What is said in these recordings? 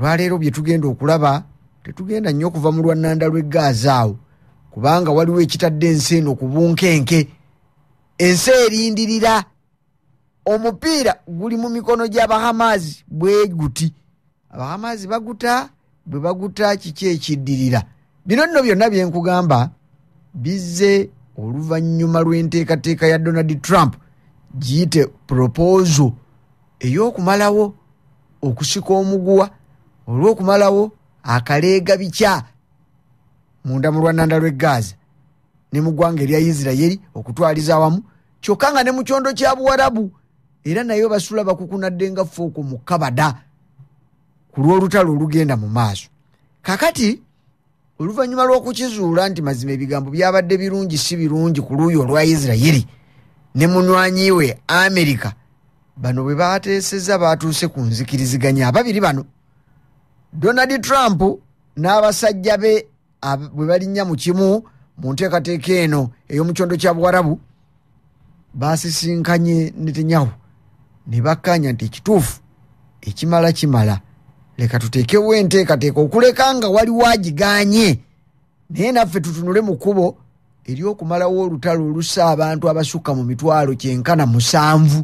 olwaleero bye tugenda okulaba tetugenda nnyo kuva mu lwannanda lw'eggaaza awo kubanga waliwo ekitadde ensi eno ku bunkenke. Ensi erindirira. Omupiira guli mu mikono gy'Abahamazi bwe guti. Abahamazi baguta, bwe baguta kiki ekiddirira. Bino nno byonna bye nkugamba bizze oluvannyuma lw'enteekateeka ya Donald Trump giyite proposal ey'okumalawo okusika omuguwa olw'okumalawo akaleega bikya munda mu lwannanda lw'eggaaza ne mu ggwanga erya Isirayiri okutwaliza awamu kyokka nga ne mu kyondo kya Buwarabu era nayo basula bakukunadde nga fooko mu kabada ku lw'olutalo olugenda mu maaso. Kakati oluvannyuma lw'okukizuula nti mazima ebigambo byabadde birungi si birungi ku luuyi olwa Isirayiri ne munywanyi we Amerika, bano bwe baateeseza baatuuse ku nzikiriziganya ababiri bano. Donald Trump n'abasajja be bwe balinnya mu kimu mu nteekateeka eno ey'omu kyondo kya Buwarabu baasisinkanye Netanyahu ne bakkanya nti ekituufu ekimala kimala, leka tuteekewo enteekateeka okuleka nga waliwo agiganye naye naffe tutunule mu kkubo ery'okumalawo olutalo olussa abantu abasukka mu mitwalo 97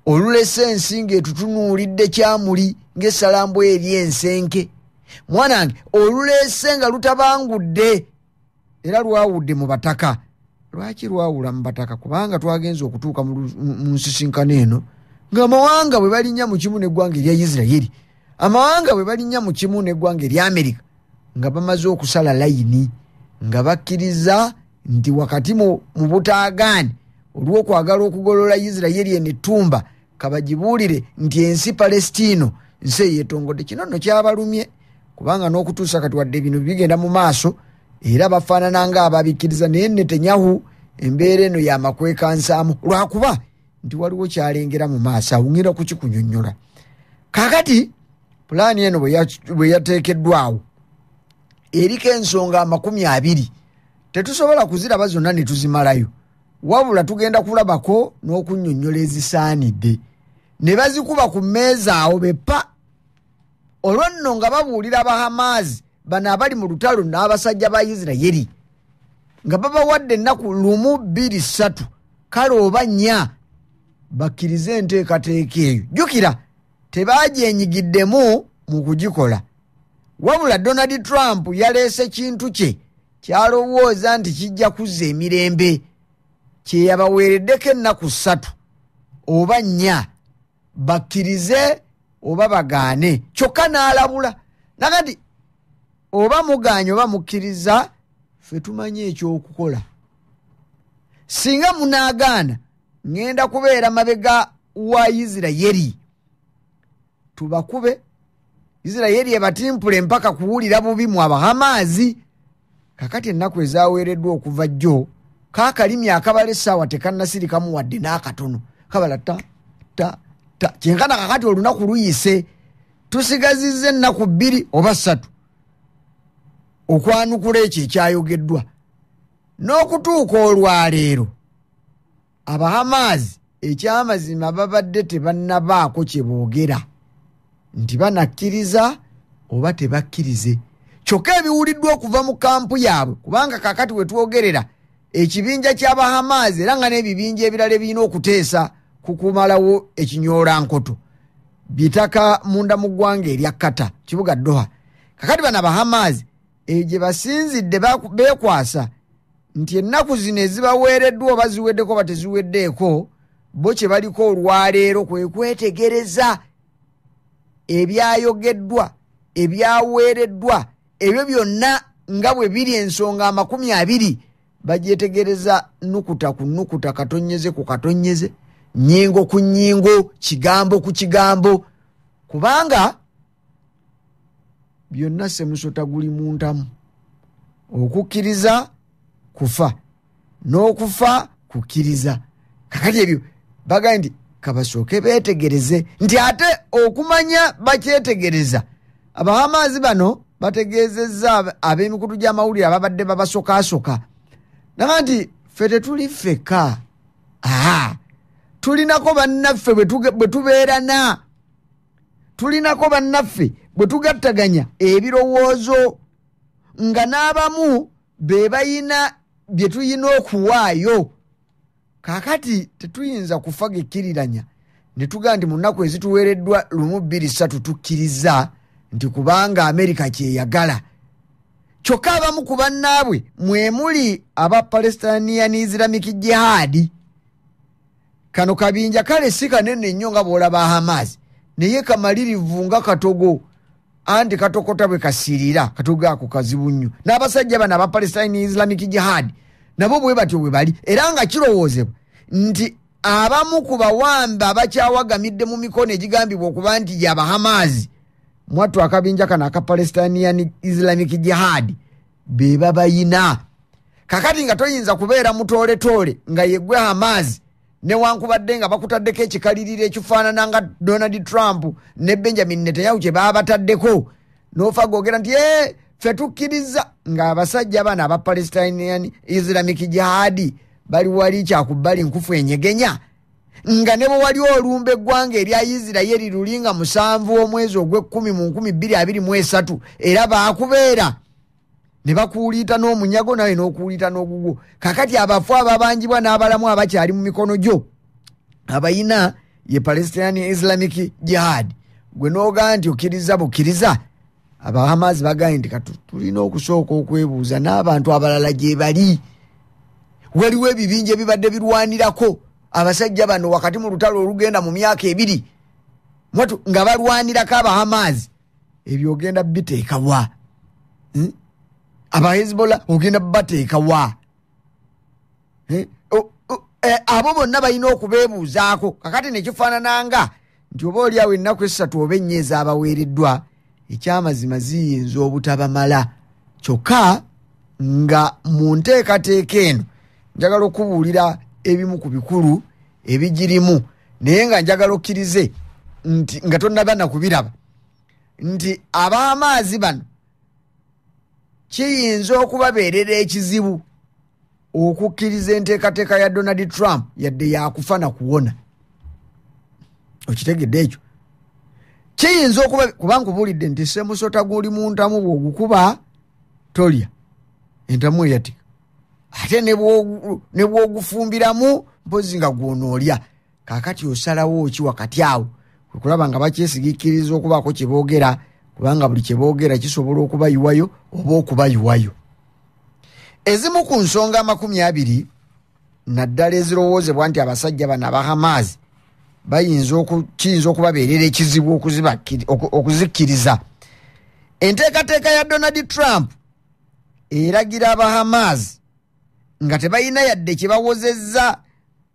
olulese ensinga etutunuulidde kyamuli ng'essalambu eri ensenke. Mwanange olulese nga lutabangudde era lwawudde mu bataka. Lwaki lwawula mu bataka? Kubanga twagenze okutuuka mu nsisinkano eno ng'amawanga bwe balinnya mu kimu n'eggwanga erya Isirayiri, amawanga bwe balinnya mu kimu n'eggwanga erya Amerika nga bamaze okusala layini nga bakkiriza nti wakati mu butaagaani olw'okwagala okugolola Isirayiri enettumba kabagibuulire nti ensi Palestino nsi eyeetongodde. Kino nno kyabalumye kubanga n'okutuusa kati wadde bino bigenda mu maaso era bafaanana ng'ababikkiriza, naye Netanyahu embeera eno y'amakwekansaamu lwakuba nti waliwo kyalengera mu maaso awuŋŋira kukikunyonnyola. Kaakati pulaani eno bwe yateekeddwawo eriko ensonga 20 tetusobola kuziraba zonna ne tuzimalayo, wabula tugenda kulabako n'okunnyonnyola ezisaanidde ne bazikuba ku mmeeza awo beppa. Olwo nno nga babuulira Abahamazi bano abali mu lutalo n'abasajja ba Isirayiri nga babawadde ennaku 1, 2, 3 kale oba 4 bakkirize enteekateeka eyo. Jjukira tebagyenyigiddemu mu kugikola, wabula Donald Trump yaleese kintu kye kyalowooza nti kijja kuzza emirembe, kye yabaweereddeko ennaku 3 oba 4 bakkirize oba bagaane, kyokka n'alabula nakati oba mugaanye oba mukkiriza ffe tumanye ekyokukola. Singa munaagaana ŋŋenda kubeera mabega wa Isirayiri tubakube, Isirayiri ebatimpule mpaka kuwulira bubi mu Abahamazi. Kakati ennaku ezaaweereddwa okuva jjo kaakalimi akabala essaawa tekannasirikamu wadde n'akatono kabala ta ta ta kyenkana kakati olunaku luyise tusigazizza ennaku 2 oba 3 okwanukula ekyo ekyayogeddwa n'okutuuka olwaleero Abahamazi ekyamazima babadde tebannabaako kye boogera nti banakkiriza oba tebakkirize, kyokka ebiwuliddwa okuva mu kampu yaabwe kubanga kakati we twogerera ekibinja ky'Abahamazi era nga n'ebibinja ebirala ebirina okuteesa ku kumalawo ekinyoolankoto bitaka munda mu ggwanga erya Kata kibuga Doha. Kakati bano Abahamazi gye basinzidde beekwasa nti ennaku zino ezibaweereddwa oba ziweddeko oba teziweddeeko, bo kye baliko olwaleero kwe kwetegereza ebyayogeddwa ebyaweereddwa ebyo byonna nga bwe biri ensonga 20 bagyetegereza nukuta ku nukuta, katonyeze ku katonyeze, nnyingo ku nnyingo, kigambo ku kigambo, kubanga byonna semusota guli mu ntamu. Okukkiriza kufa, n'okufa kukkiriza. Kakati ebyo bagambye nti kabasooke beetegereze nti ate okumanya bakyetegereza. Abahamazi bano bategeezezza ab'emikutu gy'amawulire ababadde babasokaasoka naga nti ffe tetuli ffeka, tulinako bannaffe bwe tubeerana, tulinako bannaffe bwe tugattaganya ebirowoozo nga n'abamu be bayina bye tuyina okuwaayo. Kaakati tetuyinza kufa gekkiriranya ne tugaa nti mu nnaku ezituweereddwa 1 2 3 tukkiriza nti kubanga Amerika kyeyagala. Kyokka abamu ku bannaabwe mwe muli aba Palestinian Islamic Jihad. Kano kabinja kale si kanene nnyo nga bw'olaba Hamas, naye kamalirivu nga katogo, anti katokota bwe kasirira katogo ako kazibu nnyo. N'abasajja bano aba Palestinian Islamic Jihad nabo bwe batyo bwe bali, era nga kirowoozebwa nti abamu ku bawamba abakyawagamidde mu mikono egigambibwa okuba nti gy'aba Hamas, mwattu akabinja kana aka Palestinian Islamic Jihad be babayina. Kakati nga toyinza kubeera mutooletoole nga yeggwe Hamas newankubadde nga bakutaddeko ekikaliriro ekifaanana nga Donald Trump ne Benjamin Netanyahu kye baba bataddeko, n'ofa googera nti ffe tukkiriza nga abasajja bano aba Palestinian Islamic Jihad bali wali kyakubbali nkufu enyegenya, nga ne bwe wali olumba eggwanga erya Isirayiri lulinga 7 omwezi ogw'ekkumi mu 2023 era baakubeera ne bakuuliita n'omunyago nawe n'okuuliita n'ogugwo. Kakati abafu ababanjibwa n'abalamu abakyali mu mikono gyo abayina ye Palestinian Islamic Jihad, gwe n'ogaa nti okkiriza bukkiriza, aba Hamas bagaye nti tulina okusooka okwebuuza n'abantu abalala gye bali. Waliwo ebibinja ebibadde birwanirako abasajja bano wakati mu lutalo olugenda mu myaka 2 mwatu nga balwanirako aba Hamas, ebyo ogenda biteeka wa? Aba Hezbollah ogenda bateeka wa? Abo bonna balina okubeebuuzaako. Kakati ne kifaanananga nti oba oli awo ennaku 3 oba 4 ezaabaweereddwa, ekyamazima ziyinza obutabamala. Kyokka nga mu nteekateeka eno njagala okubuulira ebimu ku bikulu ebigirimu, naye nga njagala okkirize nti nga tonnaba na kubiraba nti ab'amaazi bano kiyinza okubabeerera ekizibu okukkiriza enteekateeka ya Donald Trump yadde yakufa na kuwona. Okitegedde ekyo? Kiyinza okuba kubanga kubuulidde nti semusota guli mu ntamu bw'ogukuba tolya entamu eyatika, ate ne bw'ogufumbiramu mpozi nga gw'onoolya. Kaakati osalawo ki wakati awo? Kwe kulaba nga bakyesigikkiriza okubaako kye boogera, kubanga buli kye boogera kisobola okubayiwayo oba okubayiwayo. Ezimu ku nsonga 20 naddala ezirowoozebwa nti abasajja bano aba Hamas kiyinza okubabeerera ekizibu okuzikkiriza. Enteekateeka ya Donald Trump eragira aba Hamas nga tebalina yadde kye bawozezza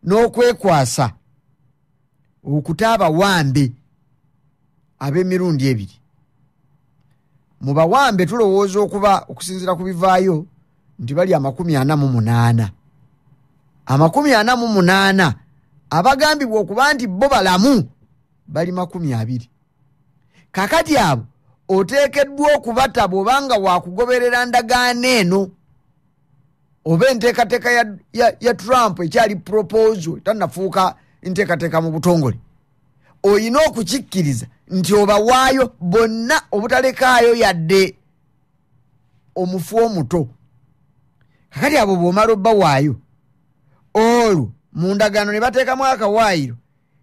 n'okwekwasa okuta abawambe ab'emirundi 2. Mu bawambe tulowooza okuba okusinziira ku bivaayo nti bali 48. 48 abagambibwa okuba nti bo balamu bali 20. Kakati abo oteekeddwa okubata bw'obanga waakugoberera ndagaano eno oba enteekateeka ya Trump ekyali proposal tannafuuka enteekateeka mu butongole. Oyina okukikkiriza nti obawaayo bonna obutalekaayo yadde omufu omuto. Kakati abo bw'omala obbawaayo olwo mu ndagaano ne bateekamu akawaayiro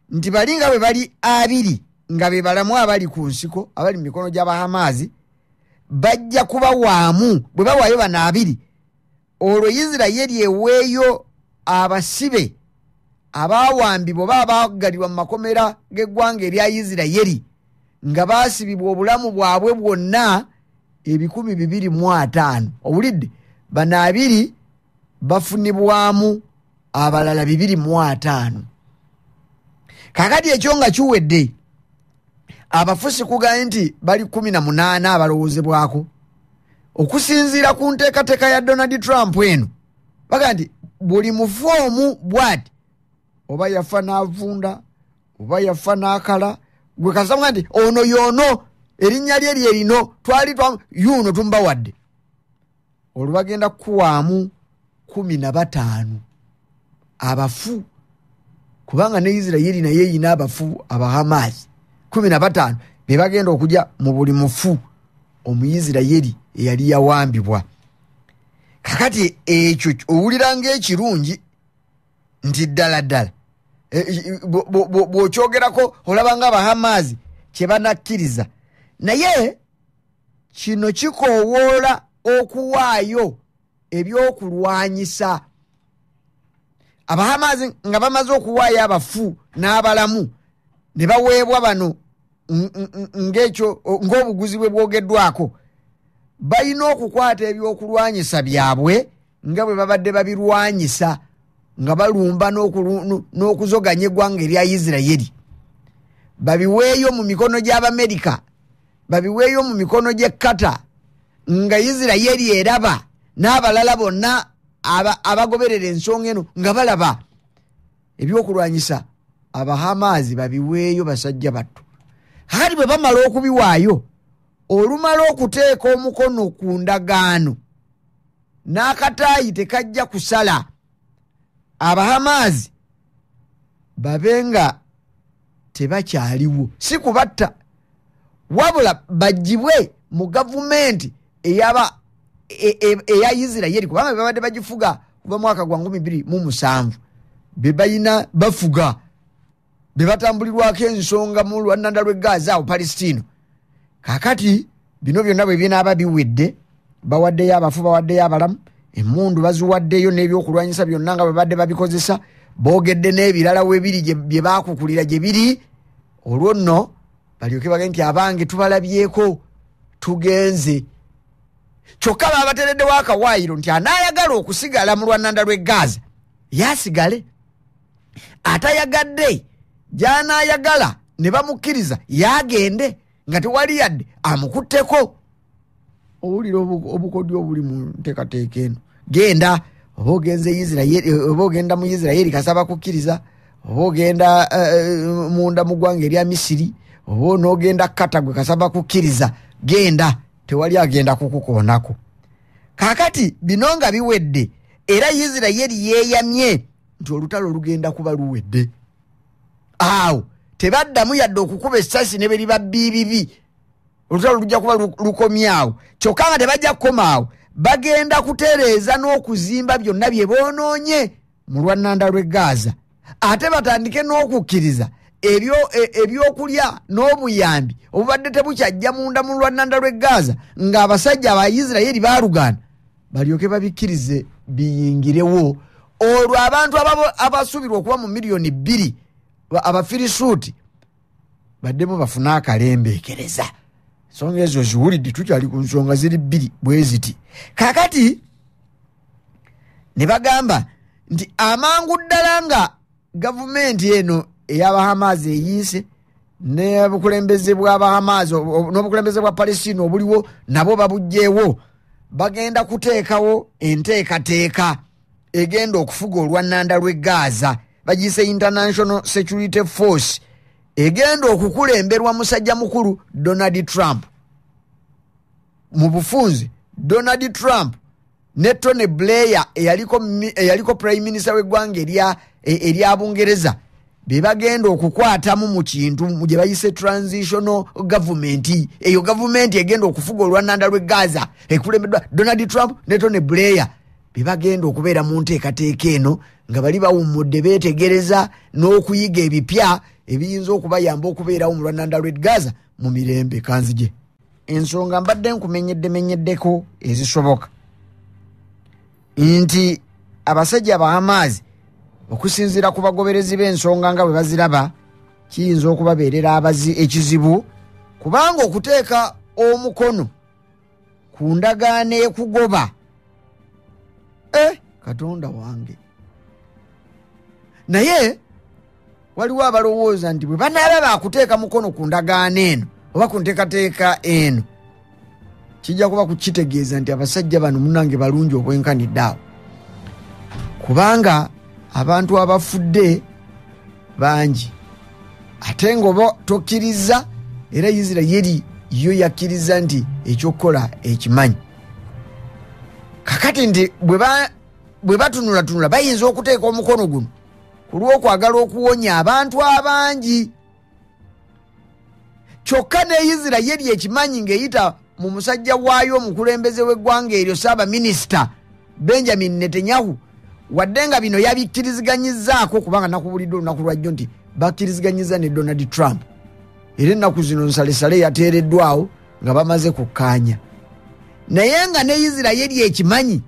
nti balinga bwe bali 2 nga be balamu abali ku nsiko abali mu mikono gy'aba Hamas bajja kuba waamu bwe bawaayo bano 2. Olwo Isirayiri eweeyo abasibe abawambibwa oba abaagalirwa mu makomera g'eggwanga erya Isirayiri nga baasibibwa obulamu bwabwe bwonna 250. Owulidde? Bano 2 bafunibwamu abalala 250. Kakati ekyo nga kiwedde abafusi kugaye nti bali 18 abalowoozebwako okusinziira ku nteekateeka ya Donald Trump eno. Baga nti buli mufoomu bwati oba yafa n'avunda oba yafa n'akala, gwe kasabwa nti ono yoono erinnya lye lyerino twali yuno tumbawadde, olwo bagenda kuwaamu 15 abafu, kubanga ne Isirayiri naye yina abafu aba Hamas 15. bebagenda okujja mu buli mufu Omuyisirayiri eyali yawambibwa. Kakati ekyo owulira ng'ekirungi nti ddala bw'okyogerako olaba nga Abahamaazi kye banakkiriza, naye kino kikoowoola okuwaayo ebyokulwanyisa. Abahamaazi nga bamaze okuwaayo abafu n'abalamu ne baweebwa bano ng'ekyo ng'obuguzi bwe bwogeddwako, balina okukwata ebyokulwanyisa byabwe nga bwe babadde babirwanyisa nga balumba n'okuzoganya eggwanga erya Isirayiri, babiweeyo mu mikono gy'Abamerika, babiweeyo mu mikono gy'e Qatar, nga Isirayiri eraba n'abalala bonna abagoberera ensonga eno nga balaba. Ebyokulwanyisa Abahamaazi babiweeyo basajja battu. Hali bwe bamala okubiwaayo, olumala okuteeka omukono ku ndagaano, n'akataayi tekajja kusala, Abahamaazi babenga tebakyaliwo, si kubatta wabula bagibwe mu gavumenti eya Isirayiri, kubanga babadde bagifuga kuva mwaka gwa 2007 bebayina bafuga bebatambulirwako ensonga mu lwannanda lw'e Gaza awo Palestino. Kakati bino byonna bwe binaaba biwedde, bawaddeyo abafu, bawaddeyo abalamu, emmundu baziwaddeyo n'ebyokulwanyisa byonna nga bwe badde babikozesa, boogedde n'ebirala webiri bye baakukulira gye biri. Olwo nno balyoke bagende nti abange tubalabyeko tugenze. Kyokka baabateereddewo akawaayiro nti anaayagala okusigala mu lwannanda lw'e Gaza yaasigale, atayagadde gy'anaayagala ne bamukkiriza yaagende nga tewali yadde amukutteko. Owulira obukodyo obuli mu nteekateeka eno. Genda oba ogenze Isirayiri, oba ogenda mu Isirayiri kasaba kukkiriza, oba ogenda munda mu ggwanga erya Misiri, oba onoogenda Qatar gwe kasaba kukkiriza, genda, tewali agenda kukukoonako. Kaakati bino nga biwedde era Isirayiri yeeyamye nti olutalo lugenda kuba luwedde. Awo tebaddamu yadde okukuba essasi ne beriba bibibi, olutalo lujja kuba lukomyawo. Kyokka nga tebajja kukomaawo, bagenda kutereeza n'okuzimba byonna bye boonoonye mu lwannanda lw'e Gaza, ate batandike n'okukkiriza ebyokulya n'obuyambi obubadde tebukyajja munda mu lwannanda lw'e Gaza ng'abasajja aba Isirayiri baalugana, balyoke babikkirize biyingirewo. Olwo abantu abasuubirwa okuba mu miliyoni 2 Abafirisuuti baddemu bafune akalembeekereza. Ensonga ezo ziwulidde, tukyali ku nsonga ziri 2 bwe ziti. Kaakati ne bagamba nti amangu ddala nga gavumenti eno ey'Abahamaazi eyiise n'obukulembeze bw'Abahamaazi n'obukulembeze bwa Palestina obuliwo nabo babugjeewo, bagenda kuteekawo enteekateeka egenda okufuga olwannanda lw'e Gaza, bagiyise International Security Force, egenda okukulemberwa musajja mukulu Donald Trump. Mu bufunze Donald Trump ne Tony Blair eyaliko prime minister w'eggwanga erya Bungereza be bagenda okukwatamu mu kintu gye bayise transitional government. Eyo government egenda okufuga olwannanda lw'e Gaza ekulembeddwa Donald Trump ne Tony Blair be bagenda okubeera mu nteekateeka eno nga bali bawummudde beetegereza n'okuyiga ebipya ebiyinza okubayamba okubeerawo mu lwannanda lw'e Gaza mu mirembe. Kanzije ensonga mbadde nkumenyeddemenyedeko ezisoboka nti abasajja Abahamaazi okusinziira ku bagoberezi b'ensonga nga bwe baziraba kiyinza okubabeerera ekizibu, kubanga okuteeka omukono ku ndagaano ekugoba Katonda wange. Naye waliwo abalowooza nti bwe banaaba baakuteeka mukono ku ndagaano eno oba ku nteekateeka eno, kijja kuba kukitegeeza nti abasajja bano munange balungi obwenkanidde awo, kubanga abantu abafudde bangi ate ng'oba tokkiriza era Isirayiri yo yakkiriza nti ekyokukola ekimanyi. Kakati nti bwe batunulatunula bayinza okuteeka omukono guno ku lw'okwagala okuwonya abantu abangi. kyokka ne Isirayiri ekimanyi ng'eyita mu musajja waayo omukulembeze w'eggwanga eryo Ssaabaminisita Benjamin Netanyahu wadde nga bino yabikkiriziganyizzaako kubanga nakubulidde olunaku lwajjo nti bakkiriziganyiza ne Donald Trump era ennaku zino nsalesale yateereddwawo nga bamaze kukkaanya naye nga ne Isirayiri ekimanyi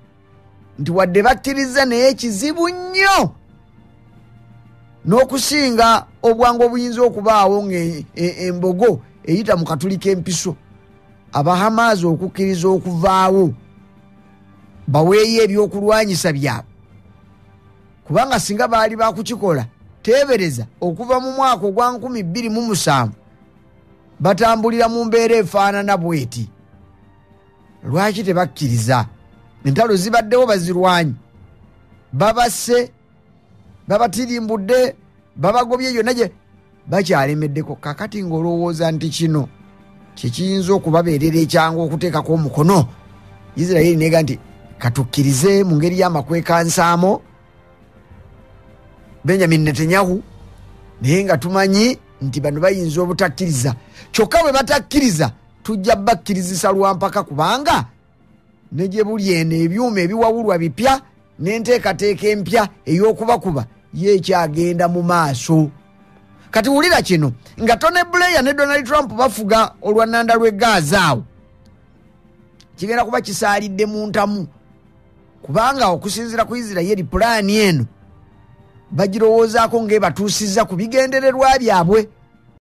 nti wadde bakkiriza naye kizibu nnyo n'okusinga obwangu obuyinza okubaawo ng'embogo eyita mu katuli k'empiso Abahamaazi okukkiriza okuvaawo baweeyo ebyokulwanyisa byabwe kubanga singa baali bakukikola teebereza okuva mu mwaka ogwa 2007 batambulira mu mbeera efaanana bweti. Lwaki tebakkiriza? Entalo zibaddewo bazirwanyi, babasse, babatirimbudde, babagobye yonna gye bakyalemeddeko. Kakati ng'olowooza nti kino kiyinza okubabeerera ekyangu okuteekako omukono, Isirayiri nega nti katukkirize mu ngeri y'amakwekansamo Benjamin Netanyahu, naye nga tumanyi nti bano bayinza obutakkiriza. Kyokka bwe batakkiriza tujja bakkirizisa lwampaka kubanga ne gye buli eno ebyuma ebiwawulwa bipya n'enteekateeka empya ey'okubakuba yeekyagenda mu maaso. Kati wulira kino, nga Tony Blair ne Donald Trump bafuga olwannanda lw'e Gaza awo, kigenda kuba kisaalidde mu ntamu kubanga okusinziira ku Isirayiri pulaani eno bagirowoozaako ng'ebatuusizza ku bigendererwa byabwe.